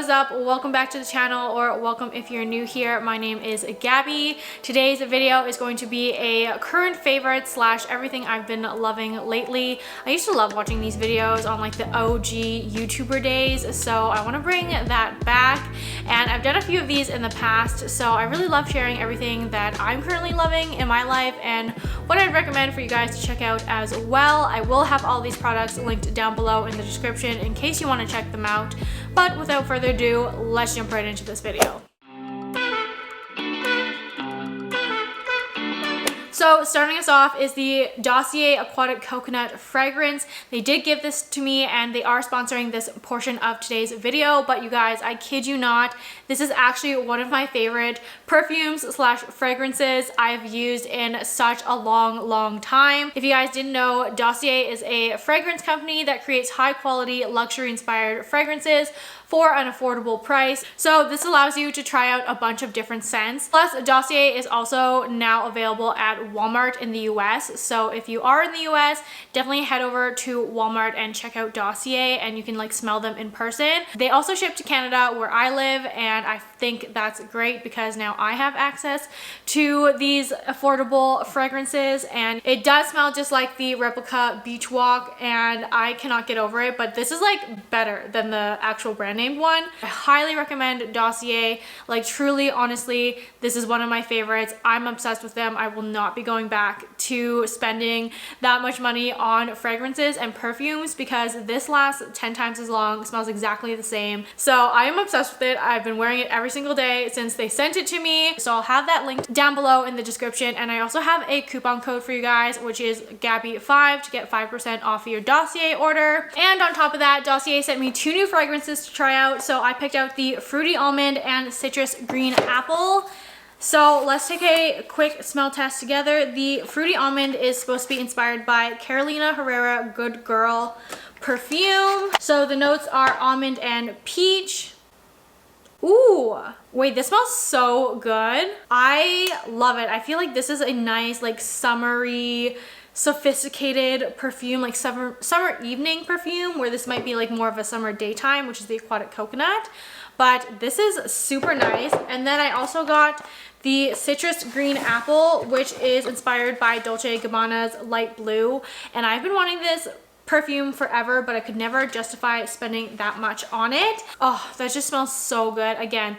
is up? Welcome back to the channel, or welcome if you're new here. My name is Gabby. Today's video is going to be a current favorite slash everything I've been loving lately. I used to love watching these videos on like the OG YouTuber days, so I want to bring that back. And I've done a few of these in the past, so I really love sharing everything that I'm currently loving in my life and what I'd recommend for you guys to check out as well. I will have all these products linked down below in the description in case you want to check them out. But without further ado, let's jump right into this video. So starting us off is the Dossier Aquatic Coconut Fragrance. They did give this to me and they are sponsoring this portion of today's video, but you guys, I kid you not, this is actually one of my favorite perfumes slash fragrances I've used in such a long time. If you guys didn't know, Dossier is a fragrance company that creates high quality luxury inspired fragrances for an affordable price. So this allows you to try out a bunch of different scents. Plus, Dossier is also now available at Walmart in the US. So if you are in the US, definitely head over to Walmart and check out Dossier and you can like smell them in person. They also ship to Canada where I live, and I think that's great because now I have access to these affordable fragrances, and it does smell just like the replica Beach Walk and I cannot get over it, but this is like better than the actual brand name one. I highly recommend Dossier. Like truly, honestly, this is one of my favorites. I'm obsessed with them. I will not be going back to spending that much money on fragrances and perfumes because this lasts 10 times as long, smells exactly the same. So I am obsessed with it. I've been wearing it every single day since they sent it to me. So I'll have that linked down below in the description, and I also have a coupon code for you guys, which is Gabby5 to get 5% off your Dossier order. And on top of that, Dossier sent me 2 new fragrances to try out. So I picked out the Fruity Almond and Citrus Green Apple. So let's take a quick smell test together. The Fruity Almond is supposed to be inspired by Carolina Herrera Good Girl perfume. So the notes are almond and peach. Ooh, wait, this smells so good. I love it. I feel like this is a nice like summery, sophisticated perfume, like summer evening perfume, where this might be like more of a summer daytime, which is the Aquatic Coconut. But this is super nice. And then I also got the Citrus Green Apple, which is inspired by Dolce & Gabbana's Light Blue. And I've been wanting this perfume forever, but I could never justify spending that much on it. Oh, that just smells so good. Again,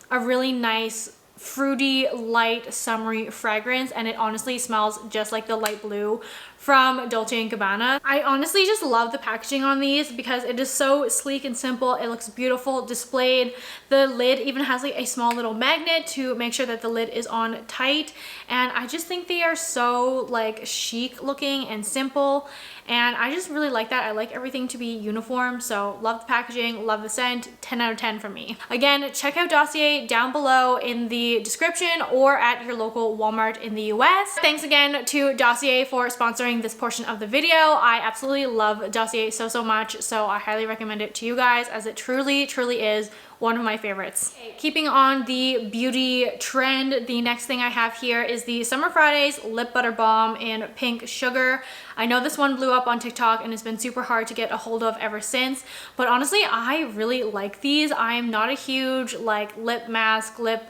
a really nice fruity, light, summery fragrance, and it honestly smells just like the Light Blue from Dolce & Gabbana. I honestly just love the packaging on these because it is so sleek and simple. It looks beautiful displayed. The lid even has like a small little magnet to make sure that the lid is on tight, and I just think they are so like chic looking and simple, and I just really like that. I like everything to be uniform, so love the packaging, love the scent. 10 out of 10 from me. Again, check out Dossier down below in the description or at your local Walmart in the US. Thanks again to Dossier for sponsoring this portion of the video. I absolutely love Dossier so much, so I highly recommend it to you guys, as it truly is one of my favorites. Okay, keeping on the beauty trend, the next thing I have here is the Summer Fridays Lip Butter Balm in Pink Sugar. I know this one blew up on TikTok and it's been super hard to get a hold of ever since, but honestly, I really like these. I'm not a huge like lip mask, lip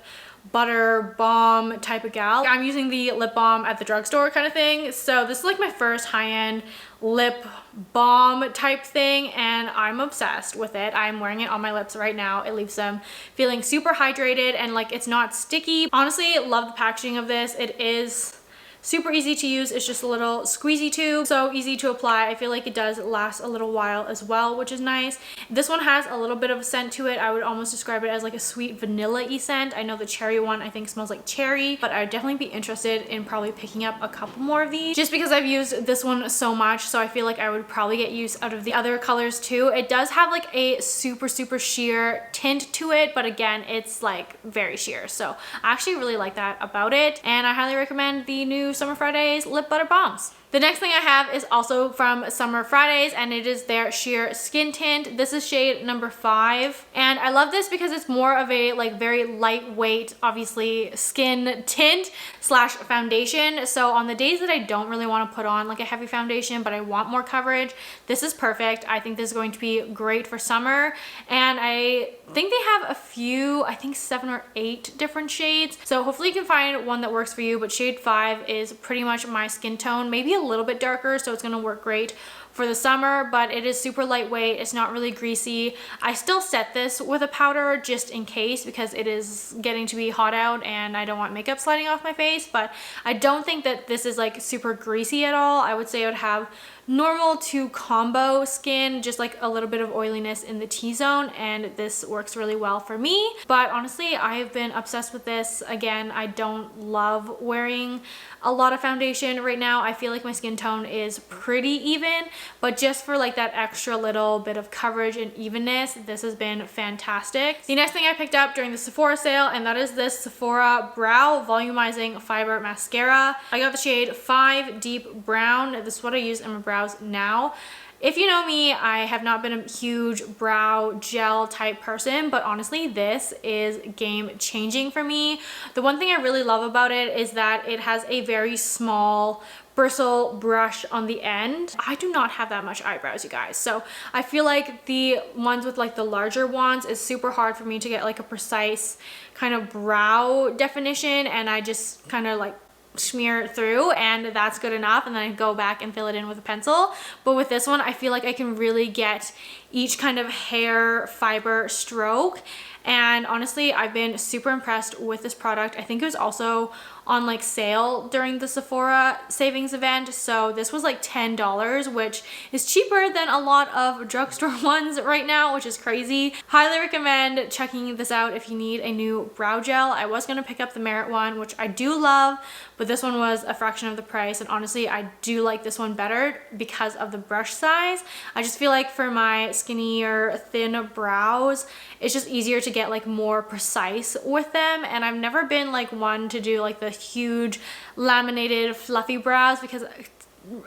butter balm type of gal. I'm using the lip balm at the drugstore kind of thing. So this is like my first high-end lip balm type thing, and I'm obsessed with it. I'm wearing it on my lips right now. It leaves them feeling super hydrated and like it's not sticky. Honestly, love the packaging of this. It is super easy to use. It's just a little squeezy tube, so easy to apply. I feel like it does last a little while as well, which is nice. This one has a little bit of a scent to it. I would almost describe it as like a sweet vanilla-y scent. I know the cherry one I think smells like cherry, but I'd definitely be interested in probably picking up a couple more of these just because I've used this one so much, so I feel like I would probably get use out of the other colors too. It does have like a super sheer tint to it, but again, it's like very sheer, so I actually really like that about it, and I highly recommend the new Summer Fridays Lip Butter Balms. The next thing I have is also from Summer Fridays, and it is their sheer skin tint. This is shade number 5, and I love this because it's more of a like very lightweight, obviously, skin tint slash foundation. So on the days that I don't really want to put on like a heavy foundation but I want more coverage, this is perfect. I think this is going to be great for summer, and I think they have a few, I think 7 or 8 different shades, so hopefully you can find one that works for you. But shade 5 is pretty much my skin tone, maybe a little bit darker, so it's going to work great for the summer, but it is super lightweight. It's not really greasy. I still set this with a powder just in case because it is getting to be hot out and I don't want makeup sliding off my face, but I don't think that this is like super greasy at all. I would say I would have normal to combo skin, just like a little bit of oiliness in the T-zone, and this works really well for me. But honestly, I've been obsessed with this. Again, I don't love wearing a lot of foundation right now. I feel like my skin tone is pretty even, but just for like that extra little bit of coverage and evenness, this has been fantastic. The next thing I picked up during the Sephora sale, and that is this Sephora Brow Volumizing Fiber Mascara. I got the shade 5 Deep Brown. This is what I use in my brows now. If you know me, I have not been a huge brow gel type person, but honestly, this is game changing for me. The one thing I really love about it is that it has a very small bristle brush on the end. I do not have that much eyebrows, you guys, so I feel like the ones with like the larger ones is super hard for me to get like a precise kind of brow definition, and I just kind of like smear it through and that's good enough, and then I go back and fill it in with a pencil. But with this one, I feel like I can really get each kind of hair fiber stroke, and honestly, I've been super impressed with this product. I think it was also on like sale during the Sephora savings event, so this was like $10, which is cheaper than a lot of drugstore ones right now, which is crazy. Highly recommend checking this out if you need a new brow gel. I was gonna pick up the Merit one, which I do love, but this one was a fraction of the price, and honestly, I do like this one better because of the brush size. I just feel like for my skinnier, thin brows, it's just easier to get like more precise with them, and I've never been like one to do like the huge laminated fluffy brows because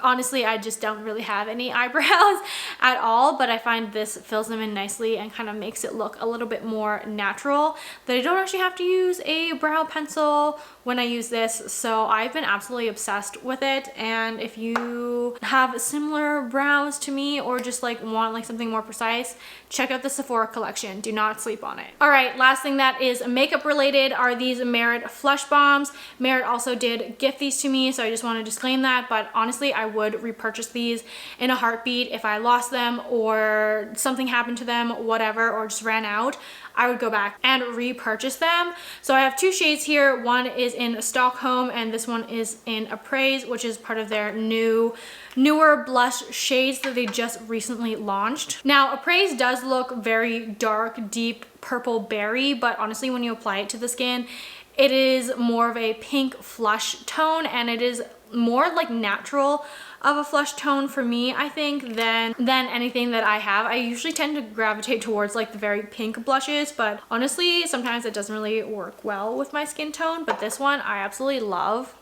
honestly, I just don't really have any eyebrows at all, but I find this fills them in nicely and kind of makes it look a little bit more natural, that I don't actually have to use a brow pencil when I use this. So I've been absolutely obsessed with it, and if you have similar brows to me or just like want like something more precise, check out the Sephora collection. Do not sleep on it. All right, last thing that is makeup related are these Merit Flush Bombs. Merit also did gift these to me, so I just want to disclaim that, but honestly, I would repurchase these in a heartbeat if I lost them or something happened to them, whatever, or just ran out. I would go back and repurchase them. So I have 2 shades here. One is in Stockholm and this one is in Appraise, which is part of their newer blush shades that they just recently launched. Now, Appraise does look very dark, deep purple berry, but honestly, when you apply it to the skin, it is more of a pink flush tone, and it is more like natural of a flush tone for me, I think, than anything that I have. I usually tend to gravitate towards like the very pink blushes, but honestly, sometimes it doesn't really work well with my skin tone, but this one I absolutely love.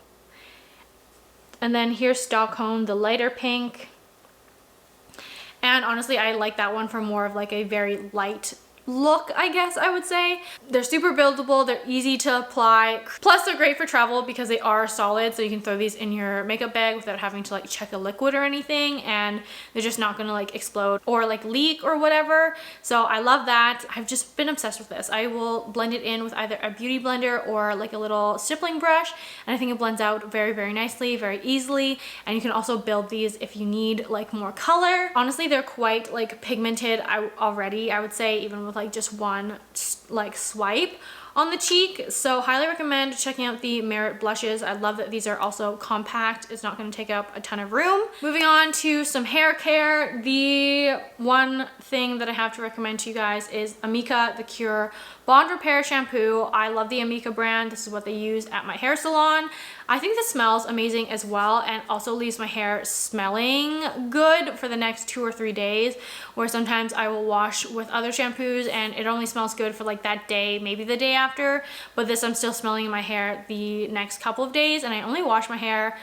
And then here's Stockholm, the lighter pink. And honestly, I like that one for more of like a very light look, I guess I would say. They're super buildable, they're easy to apply, plus they're great for travel because they are solid, so you can throw these in your makeup bag without having to like check a liquid or anything, and they're just not gonna like explode or like leak or whatever. So I love that. I've just been obsessed with this. I will blend it in with either a beauty blender or like a little stippling brush, and I think it blends out very, very nicely, very easily. And you can also build these if you need like more color. Honestly, they're quite like pigmented already, I would say, even with like just one like swipe on the cheek. So highly recommend checking out the Merit blushes. I love that these are also compact. It's not going to take up a ton of room. Moving on to some hair care. The one thing that I have to recommend to you guys is Amika The Cure Bond Repair Shampoo. I love the Amika brand. This is what they use at my hair salon. I think this smells amazing as well, and also leaves my hair smelling good for the next 2 or 3 days, where sometimes I will wash with other shampoos and it only smells good for like that day, maybe the day after, but this I'm still smelling in my hair the next couple of days, and I only wash my hair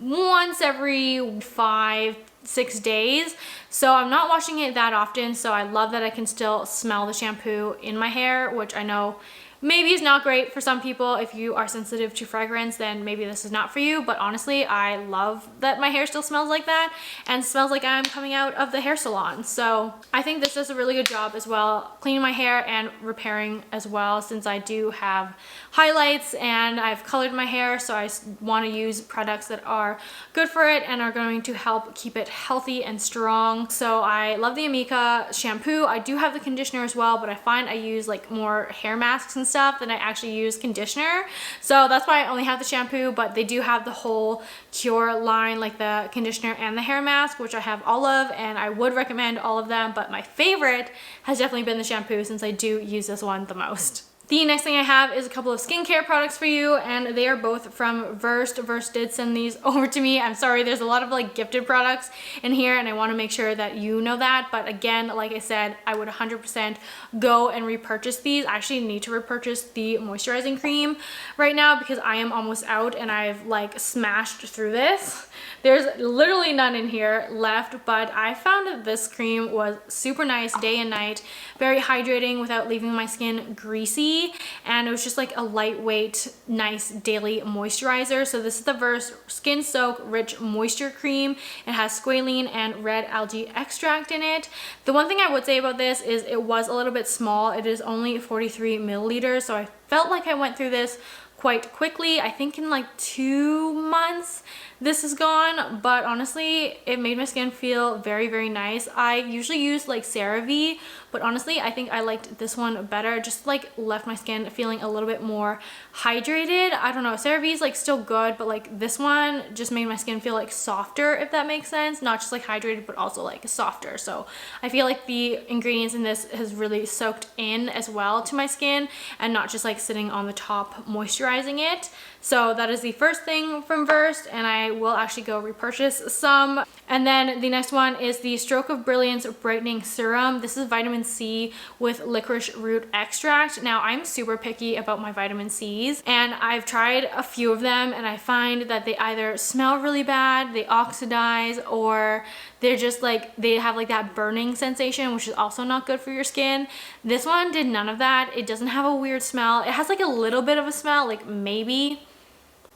once every 5-6 days. So I'm not washing it that often. So I love that I can still smell the shampoo in my hair, which I know maybe is not great for some people. If you are sensitive to fragrance, then maybe this is not for you. But honestly, I love that my hair still smells like that and smells like I'm coming out of the hair salon. So I think this does a really good job as well, cleaning my hair and repairing as well, since I do have highlights and I've colored my hair. So I want to use products that are good for it and are going to help keep it healthy and strong. So I love the Amika shampoo. I do have the conditioner as well, but I find I use like more hair masks and stuff than I actually use conditioner. So that's why I only have the shampoo, but they do have the whole Cure line, like the conditioner and the hair mask, which I have all of, and I would recommend all of them, but my favorite has definitely been the shampoo since I do use this one the most. The next thing I have is a couple of skincare products for you, and they are both from Versed. Versed did send these over to me. I'm sorry, there's a lot of like gifted products in here, and I want to make sure that you know that. But again, like I said, I would 100% go and repurchase these. I actually need to repurchase the moisturizing cream right now because I am almost out and I've like smashed through this. There's literally none in here left, but I found that this cream was super nice day and night, very hydrating without leaving my skin greasy, and it was just like a lightweight, nice daily moisturizer. So this is the Versed Skin Soak Rich Moisture Cream. It has squalene and red algae extract in it. The one thing I would say about this is it was a little bit small. It is only 43 milliliters, so I felt like I went through this quite quickly. I think in like 2 months this is gone, but honestly it made my skin feel very, very nice. I usually use like CeraVe, but honestly I think I liked this one better. Just like left my skin feeling a little bit more hydrated. I don't know, CeraVe is like still good, but like this one just made my skin feel like softer, if that makes sense. Not just like hydrated, but also like softer. So I feel like the ingredients in this has really soaked in as well to my skin and not just like sitting on the top moisturizing it. So that is the first thing from Versed, and I will actually go repurchase some. And then the next one is the Stroke of Brilliance Brightening Serum. This is vitamin C with licorice root extract. Now I'm super picky about my vitamin C's, and I've tried a few of them and I find that they either smell really bad, they oxidize, or they're just like, they have like that burning sensation, which is also not good for your skin. This one did none of that. It doesn't have a weird smell. It has like a little bit of a smell, like maybe.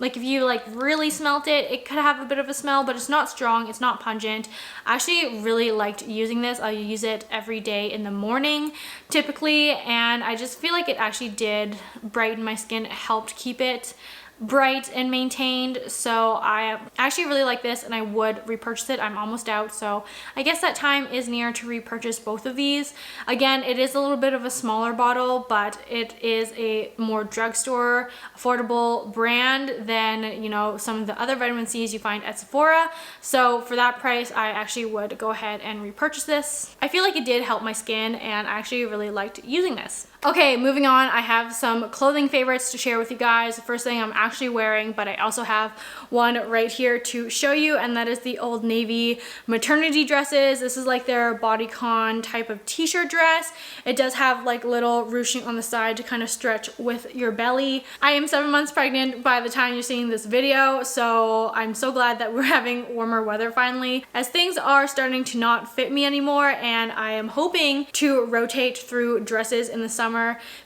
Like if you like really smelt it, it could have a bit of a smell, but it's not strong, it's not pungent. I actually really liked using this. I use it every day in the morning typically, and I just feel like it actually did brighten my skin. It helped keep it bright and maintained. So I actually really like this and I would repurchase it. I'm almost out, so I guess that time is near to repurchase both of these. Again, it is a little bit of a smaller bottle, but it is a more drugstore affordable brand than, you know, some of the other vitamin C's you find at Sephora. So for that price, I actually would go ahead and repurchase this. I feel like it did help my skin and I actually really liked using this. Okay, moving on, I have some clothing favorites to share with you guys. The first thing I'm actually wearing, but I also have one right here to show you, and that is the Old Navy maternity dresses. This is like their bodycon type of t-shirt dress. It does have like little ruching on the side to kind of stretch with your belly. I am 7 months pregnant by the time you're seeing this video, so I'm so glad that we're having warmer weather finally, as things are starting to not fit me anymore, and I am hoping to rotate through dresses in the summer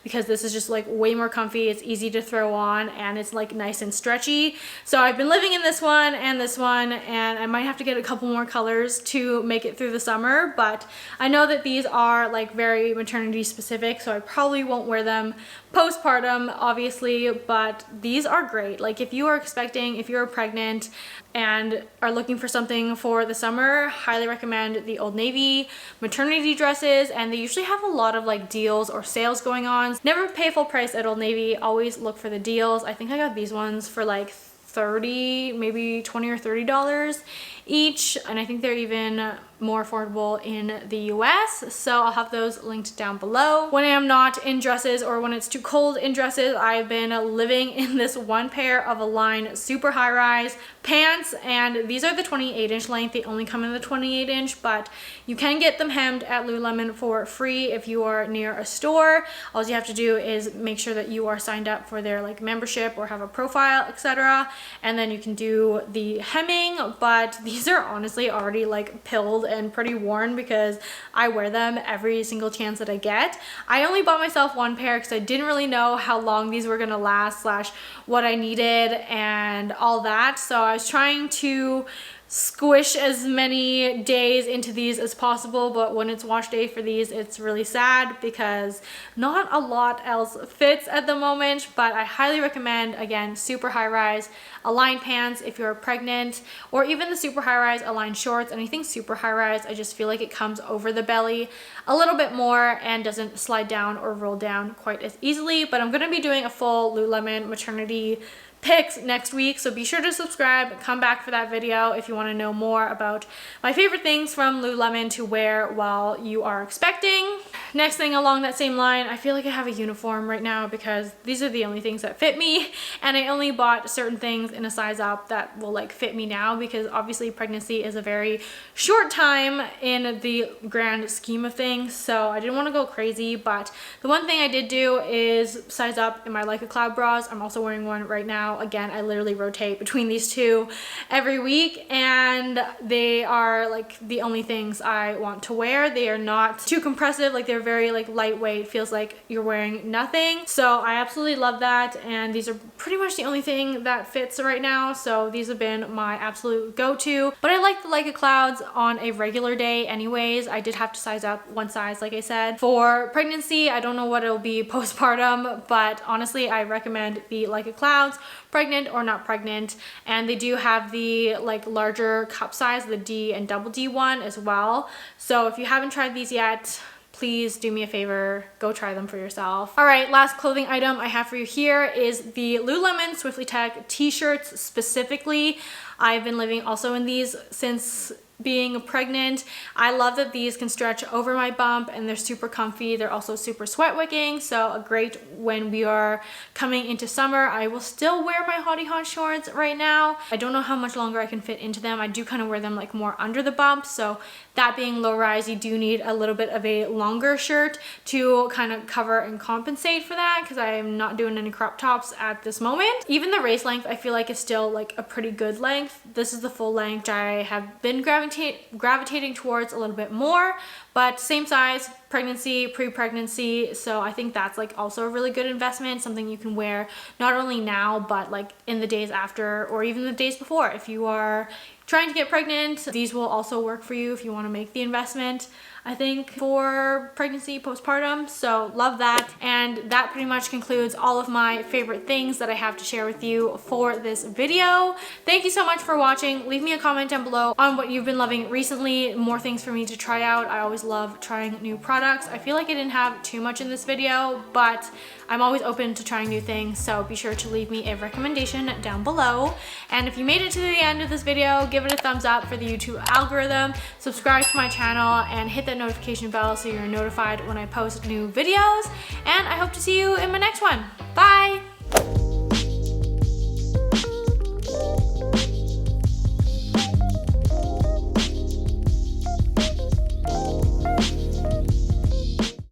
because this is just like way more comfy. It's easy to throw on and it's like nice and stretchy. So I've been living in this one, and I might have to get a couple more colors to make it through the summer, but I know that these are like very maternity specific, so I probably won't wear them postpartum obviously, but these are great. Like if you are expecting, if you're pregnant and are looking for something for the summer, highly recommend the Old Navy maternity dresses, and they usually have a lot of like deals or sales going on. Never pay full price at Old Navy, always look for the deals. I think I got these ones for like 30, maybe 20 or $30 each, and I think they're even more affordable in the US, so I'll have those linked down below. When I am not in dresses or when it's too cold in dresses, I've been living in this one pair of Align super high rise pants, and these are the 28-inch length. They only come in the 28-inch, but you can get them hemmed at Lululemon for free if you are near a store. All you have to do is make sure that you are signed up for their like membership or have a profile, etc., and then you can do the hemming. But these are honestly already like pilled and pretty worn because I wear them every single chance that I get. I only bought myself one pair because I didn't really know how long these were gonna last slash what I needed and all that, so I was trying to squish as many days into these as possible, but when it's wash day for these, it's really sad because not a lot else fits at the moment. But I highly recommend, again, super high rise Align pants if you're pregnant, or even the super high rise Align shorts. Anything super high rise, I just feel like it comes over the belly a little bit more and doesn't slide down or roll down quite as easily. But I'm going to be doing a full Lululemon maternity picks next week, so be sure to subscribe, come back for that video if you want to know more about my favorite things from Lululemon to wear while you are expecting. Next thing along that same line, I feel like I have a uniform right now because these are the only things that fit me, and I only bought certain things in a size up that will like fit me now because obviously pregnancy is a very short time in the grand scheme of things, so I didn't want to go crazy. But the one thing I did do is size up in my Like a Cloud bras. I'm also wearing one right now. Again, I literally rotate between these two every week, and they are like the only things I want to wear. They are not too compressive, like they're very like lightweight, feels like you're wearing nothing. So I absolutely love that, and these are pretty much the only thing that fits right now, so these have been my absolute go-to. But I like the Like a Clouds on a regular day anyways. I did have to size up one size, like I said. For pregnancy, I don't know what it'll be postpartum, but honestly I recommend the Like a Clouds, pregnant or not pregnant. And they do have the like larger cup size, the D and double D one as well. So if you haven't tried these yet, please do me a favor, go try them for yourself. All right, last clothing item I have for you here is the Lululemon Swiftly Tech t-shirts specifically. I've been living also in these since being pregnant. I love that these can stretch over my bump and they're super comfy. They're also super sweat wicking, so a great when we are coming into summer. I will still wear my Hottie Hot shorts right now. I don't know how much longer I can fit into them. I do kind of wear them like more under the bump, so that being low rise, you do need a little bit of a longer shirt to kind of cover and compensate for that because I am not doing any crop tops at this moment. Even the waist length I feel like is still like a pretty good length. This is the full length, which I have been gravitating towards a little bit more, but same size, pregnancy, pre-pregnancy, so I think that's like also a really good investment, something you can wear not only now but like in the days after or even the days before. If you are trying to get pregnant, these will also work for you if you want to make the investment, I think, for pregnancy, postpartum. So love that. And that pretty much concludes all of my favorite things that I have to share with you for this video. Thank you so much for watching. Leave me a comment down below on what you've been loving recently, more things for me to try out. I always love trying new products. I feel like I didn't have too much in this video, but I'm always open to trying new things, so be sure to leave me a recommendation down below. And if you made it to the end of this video, give it a thumbs up for the YouTube algorithm, subscribe to my channel, and hit that notification bell so you're notified when I post new videos. And I hope to see you in my next one. Bye!